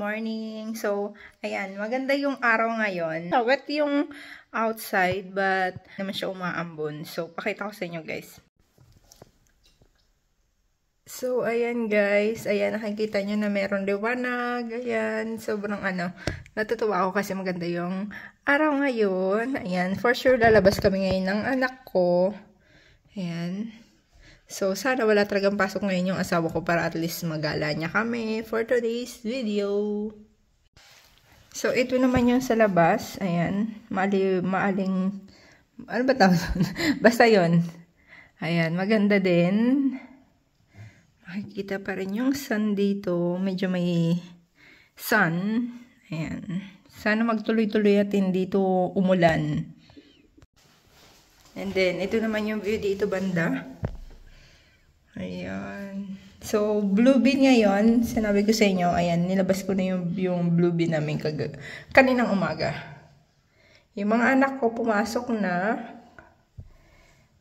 morning. So, ayan, maganda yung araw ngayon. Wet yung outside, but naman siya umaambon. So, pakita ko sa inyo, guys. So, ayan guys. Ayan, nakikita nyo na meron liwanag. Ayan, sobrang natutuwa ako kasi maganda yung araw ngayon. Ayan, for sure lalabas kami ngayon ng anak ko. Ayan. So, sana wala talagang pasok ngayon yung asawa ko para at least magala niya kami for today's video. So, ito naman yung sa labas. Ayan, maaling, ano ba tawag? Basta yun. Ayan, maganda din. Makikita pa rin yung sun dito. Medyo may sun. Ayan. Sana magtuloy-tuloy at hindi dito umulan. And then, ito naman yung view dito banda. Ayan. So, blue bean ngayon. Sinabi ko sa inyo, ayan, nilabas ko na yung blue bean namin kaninang umaga. Yung mga anak ko pumasok na.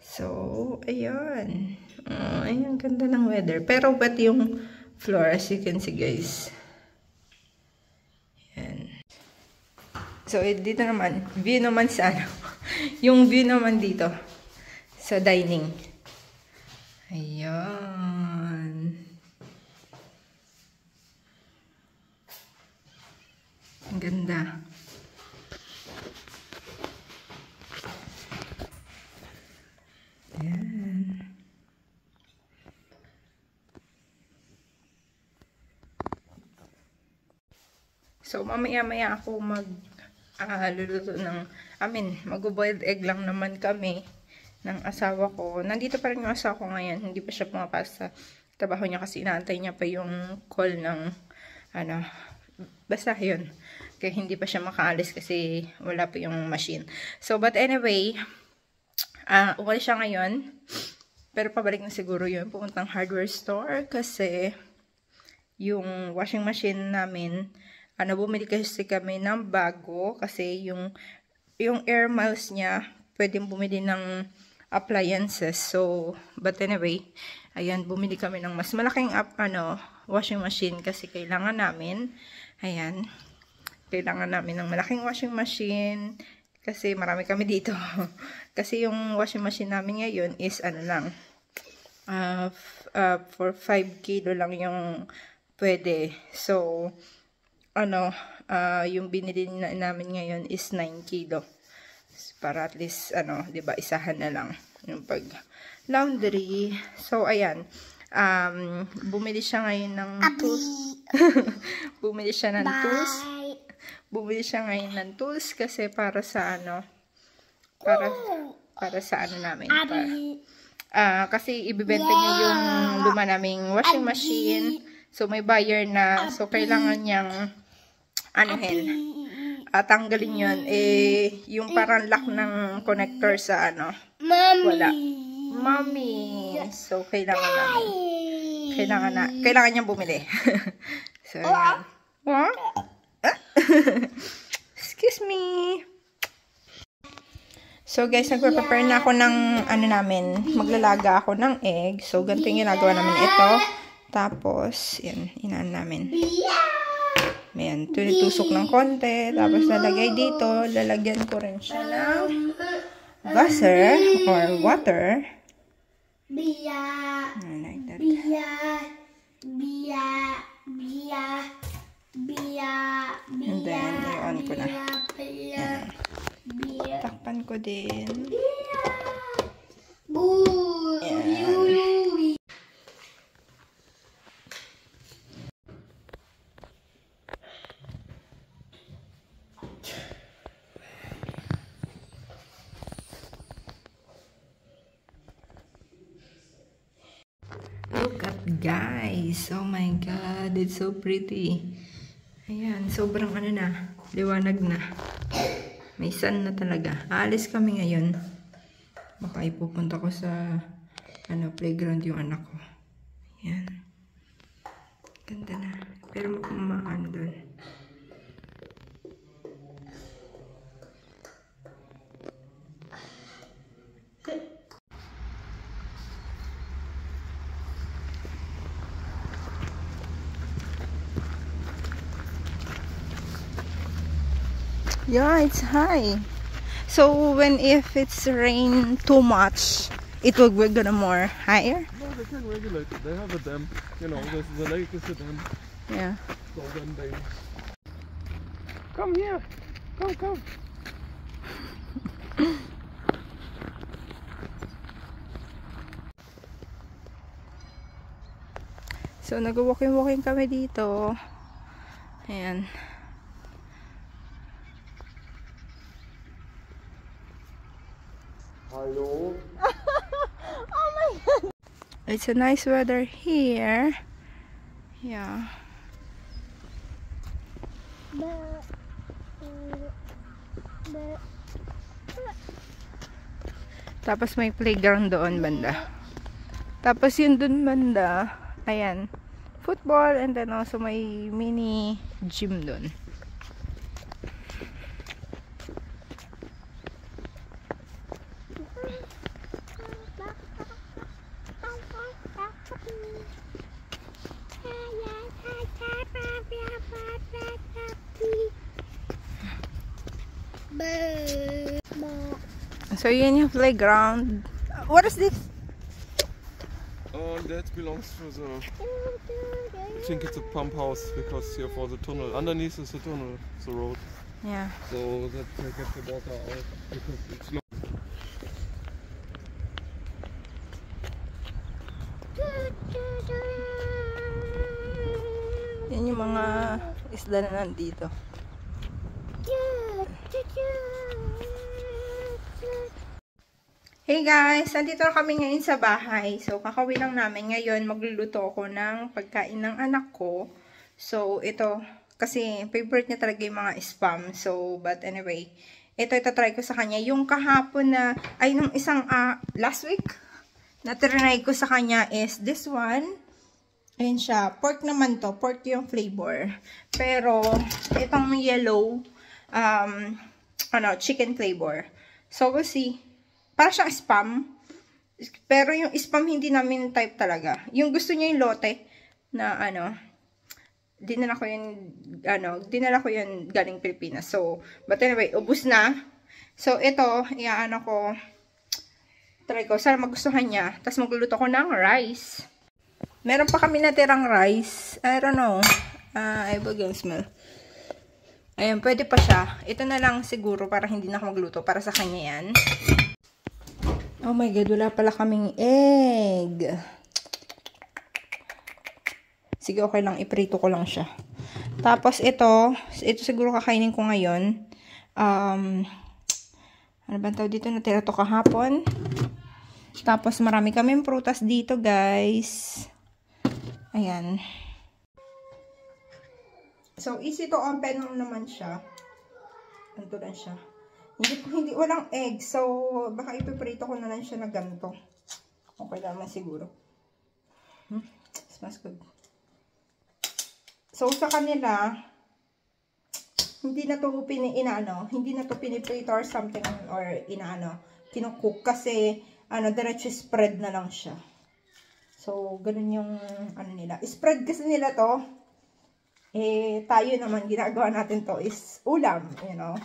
So, ayan. Ayan, ganda ng weather. Pero wet yung floor, as you can see, guys. Ayan. So, dito naman, view naman sa yung view naman dito, sa dining. Ayan. Ang ganda. Ayan. So, mamaya-maya ako luluto ng, mag-boiled egg lang naman kami ng asawa ko. Nandito pa rin yung asawa ko ngayon. Hindi pa siya pumapasok sa trabaho niya kasi inaantay niya pa yung call ng, basta yun. Kaya hindi pa siya makaalis kasi wala pa yung machine. So, but anyway, umalis siya ngayon. Pero pabalik na siguro yun. Pumuntang hardware store kasi yung washing machine namin, bumili kasi kami ng bago kasi yung air miles niya, pwedeng bumili ng appliances. So, but anyway, ayan, bumili kami ng mas malaking washing machine kasi kailangan namin. Ayan, kailangan namin ng malaking washing machine kasi marami kami dito. Kasi yung washing machine namin ngayon is lang, for 5 kilo lang yung pwede. So, yung binili namin ngayon is 9 kilo. Para at least, 'di ba, isahan na lang yung pag laundry. So, ayan. Bumili siya ngayon ng tools. Bumili siya ng tools. Bumili siya ngayon ng tools kasi para sa para sa namin. Kasi ibibenta niya yung luma naming washing machine. So, may buyer na. So, kailangan niyang tanggalin yun. Yung parang lock ng connector sa wala. Mommy! So, kailangan namin. Kailangan niyang bumili. So, yan. What? Excuse me. So, guys, nagpe-prepare na ako ng namin. Maglalaga ako ng egg. So, ganito yung ginagawa namin ito. Tapos, yan, inaan namin. Ayan, tunitusok ng konti. Tapos, lalagay dito. Lalagyan ko rin siya ng butter or water. Like that. And then, i-on ko na. Ayan. Takpan ko din. Ayan. Look at guys. Oh my god, it's so pretty. Ayan, sobrang liwanag na. May sun na talaga. Aalis kami ngayon. Baka ipupunta ko sa playground yung anak ko. Ayan. Ganda na. Pero doon. Yeah, it's high. So when if it's rain too much, it will go gonna more higher? No, they can regulate it. They have a dam. You know, the lake is a dam. Yeah. So then they... Come here! Come! So nag-walking kami dito. Ayan. Hello? Oh my god! It's a nice weather here. Yeah. Tapos may playground doon banda. Tapos yun doon banda, ayan, football, and then also may mini gym doon. So yun yung playground. What is this? That belongs to the... I think it's a pump house because here for the tunnel. Underneath is the tunnel, the road. Yeah. So that they get the water out because it's long. Yan yung mga isda na nandito. Hey guys! Nandito na kami ngayon sa bahay. So, kakauwi lang namin. Ngayon, magluluto ako ng pagkain ng anak ko. So, ito, kasi favorite niya talaga yung mga spam. So, but anyway, ito itatry ko sa kanya. Yung kahapon na, ay nung isang, last week, na-try ko sa kanya is this one. Ayan siya. Pork naman to. Pork yung flavor. Pero, itong yellow, chicken flavor. So, we'll see. Para siyang spam. Pero yung spam hindi namin type talaga. Yung gusto niya yung lote na dinala ko yun galing Pilipinas. So, but anyway, ubos na. So, ito, try ko. Sana magustuhan niya. Tapos magluluto ko ng rice. Meron pa kami natirang rice. I don't know. I will go smell. Ayan, pwede pa siya. Ito na lang siguro para hindi na ako magluto. Para sa kanya yan. Oh my God, wala pala kaming egg. Sige, okay lang. Iprito ko lang siya. Tapos ito siguro kakainin ko ngayon. Ano ba tawag dito? Natira to kahapon. Tapos marami kaming prutas dito, guys. Ayan. So, easy to open naman siya. Ganito lang siya. Walang egg. So, baka ipiprito ko na lang siya na ganito. Okay naman siguro. Smells good. So, sa kanila, hindi na to piniprito or something, or kinukook. Kasi, diretso spread na lang siya. So, ganun yung, nila. Spread kasi nila to. Tayo naman, ginagawa natin to is ulam, you know.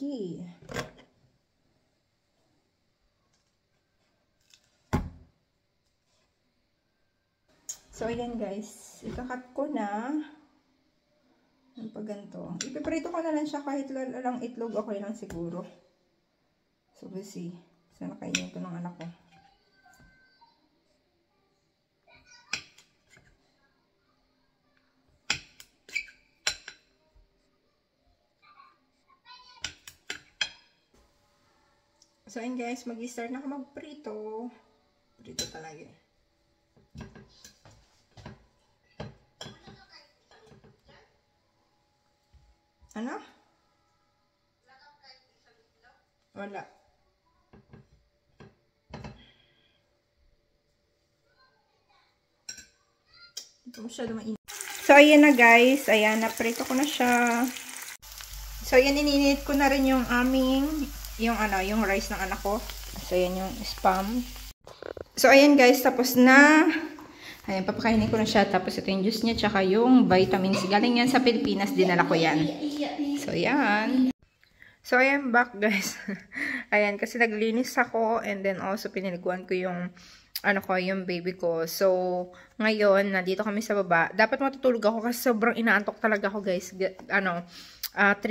Okay. So, ayan guys. Ikakat ko na. Ang pagganto. Ipiprito ko na lang siya kahit lang itlog. Okay lang siguro. So, we'll see. Sana kainin ko ng anak ko. So, ayun guys, mag-start na ako magprito. Prito talaga eh. Ano? Wala. Ito masyado mainit. So, ayan na guys. Ayan, naprito ko na siya. So, ayan, ininit ko na rin yung aming yung rice ng anak ko. So, yan yung spam. So, ayan guys, tapos na. Ayan, papakainin ko na siya. Tapos, ito yung juice niya, tsaka yung vitamins. Galing yan sa Pilipinas, dinala ko yan. So, yan. So, ayan, back guys. Ayan, kasi naglinis ako, and then also, piniliguan ko yung, yung baby ko. So, ngayon, nandito kami sa baba. Dapat matutulog ako kasi sobrang inaantok talaga ako guys. 3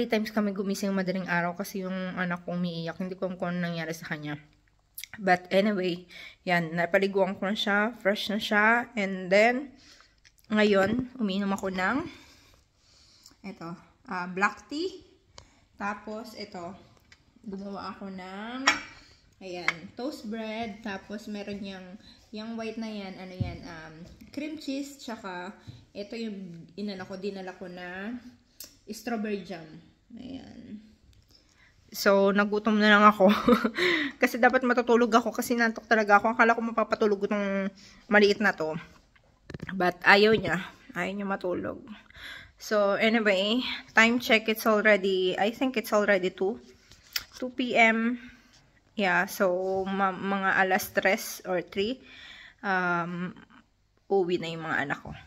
times kami gumising madaling araw kasi yung anak ko umiiyak. Hindi ko alam kung ano nangyari sa kanya. But anyway, yan, napaliguan ko na siya, fresh na siya, and then, ngayon, umiinom ako ng, black tea, tapos, gumawa ako ng, toast bread, tapos meron yung white na yan, cream cheese, tsaka, ito yung, dinala ko na, strawberry jam, ayan. So, nagutom na lang ako. Kasi dapat matutulog ako kasi nantok talaga ako. Akala ko mapapatulog itong maliit na to. But, ayaw niya. Ayaw niya matulog. So, anyway, time check, it's already, I think it's already 2 p.m. Yeah, so, mga alas 3 or 3, uwi na yung mga anak ko.